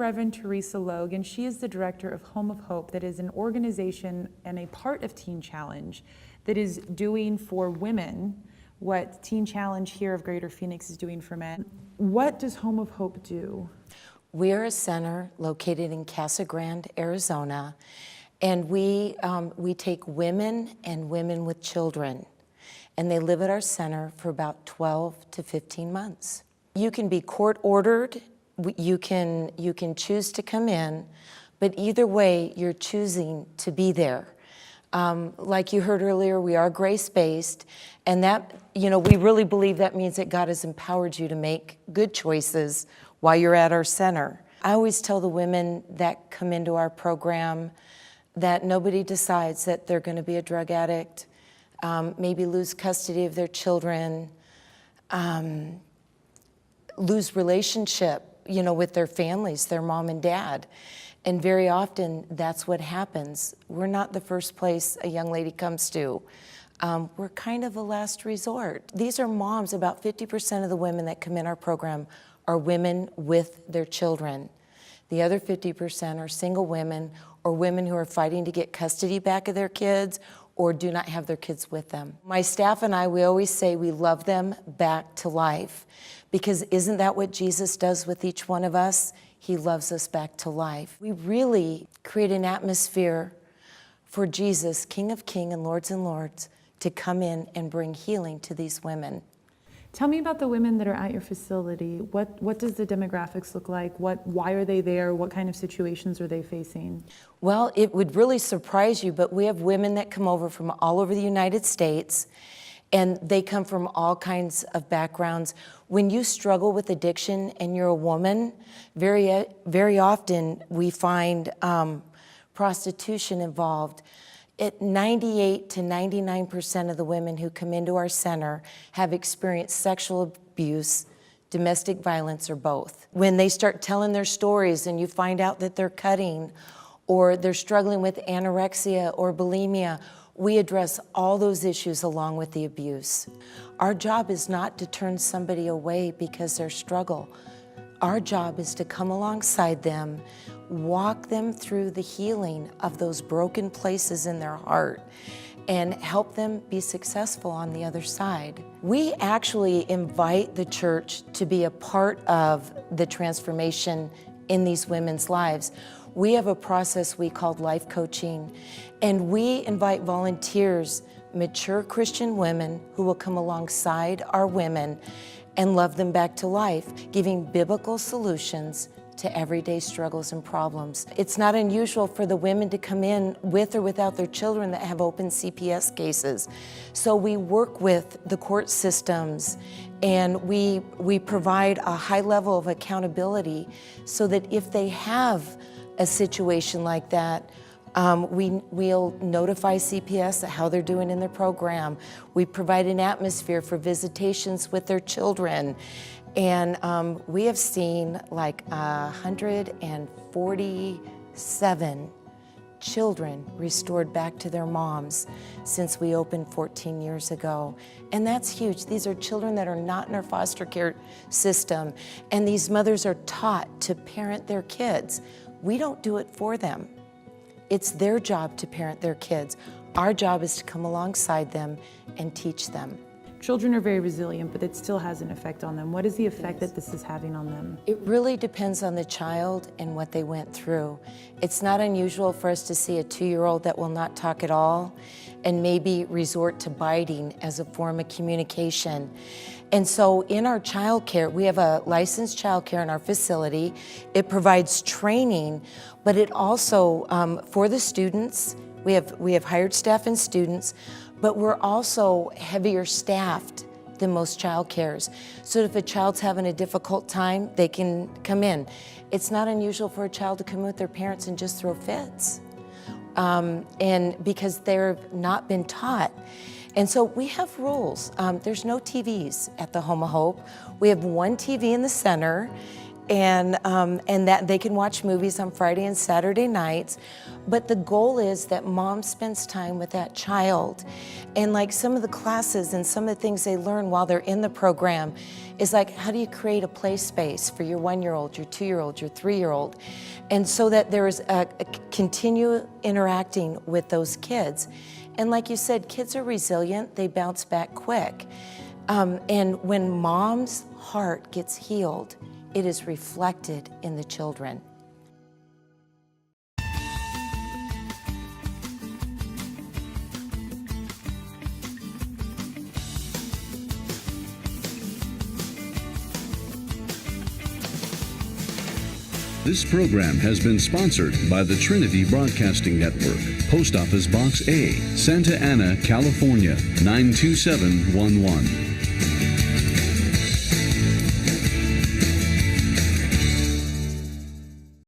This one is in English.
Reverend Teresa Logue, and she is the director of Home of Hope, that is an organization and a part of Teen Challenge that is doing for women what Teen Challenge here of Greater Phoenix is doing for men. What does Home of Hope do? We are a center located in Casa Grande, Arizona, and we take women and women with children, and they live at our center for about 12 to 15 months. You can be court-ordered, you can choose to come in, but either way, you're choosing to be there. Like you heard earlier, we are grace-based, and that, we really believe that means that God has empowered you to make good choices while you're at our center. I always tell the women that come into our program that nobody decides that they're going to be a drug addict, maybe lose custody of their children, lose relationship, with their families, their mom and dad. And very often, that's what happens. We're not the first place a young lady comes to. We're kind of a last resort. These are moms. About 50% of the women that come in our program are women with their children. The other 50% are single women or women who are fighting to get custody back of their kids or do not have their kids with them. My staff and I, we always say we love them back to life, because isn't that what Jesus does with each one of us? He loves us back to life. We really create an atmosphere for Jesus, King of Kings and Lords, to come in and bring healing to these women. Tell me about the women that are at your facility. What does the demographics look like? Why are they there? What kind of situations are they facing? Well, it would really surprise you, but we have women that come over from all over the United States, and they come from all kinds of backgrounds. When you struggle with addiction and you're a woman, very often we find prostitution involved. 98 to 99% of the women who come into our center have experienced sexual abuse, domestic violence, or both. When they start telling their stories and you find out that they're cutting or they're struggling with anorexia or bulimia, we address all those issues along with the abuse. Our job is not to turn somebody away because they struggle. Our job is to come alongside them, walk them through the healing of those broken places in their heart, and help them be successful on the other side. We actually invite the church to be a part of the transformation in these women's lives. We have a process we call life coaching, and we invite volunteers, mature Christian women who will come alongside our women and love them back to life, giving biblical solutions to everyday struggles and problems. It's not unusual for the women to come in with or without their children that have open CPS cases. So we work with the court systems, and we provide a high level of accountability so that if they have a situation like that, we'll notify CPS how they're doing in their program. We provide an atmosphere for visitations with their children. And we have seen like 147 children restored back to their moms since we opened 14 years ago. And that's huge. These are children that are not in our foster care system, and these mothers are taught to parent their kids. We don't do it for them. It's their job to parent their kids. Our job is to come alongside them and teach them. Children are very resilient, but it still has an effect on them. What is the effect that this is having on them? It really depends on the child and what they went through. It's not unusual for us to see a 2-year-old that will not talk at all and maybe resort to biting as a form of communication. And so in our child care, we have a licensed child care in our facility. It provides training, but it also, for the students, we have hired staff and students, but we're also heavier staffed than most child cares. So if a child's having a difficult time, they can come in. It's not unusual for a child to come with their parents and just throw fits, and because they've not been taught. And so we have rules. There's no TVs at the Home of Hope. We have one TV in the center, and that they can watch movies on Friday and Saturday nights. But the goal is that mom spends time with that child. And like some of the classes and some of the things they learn while they're in the program is like, how do you create a play space for your 1-year-old, your 2-year-old, your 3-year-old? And so that there is a continue interacting with those kids. And like you said, kids are resilient, they bounce back quick. And when mom's heart gets healed, it is reflected in the children. This program has been sponsored by the Trinity Broadcasting Network, Post Office Box A, Santa Ana, California, 92711.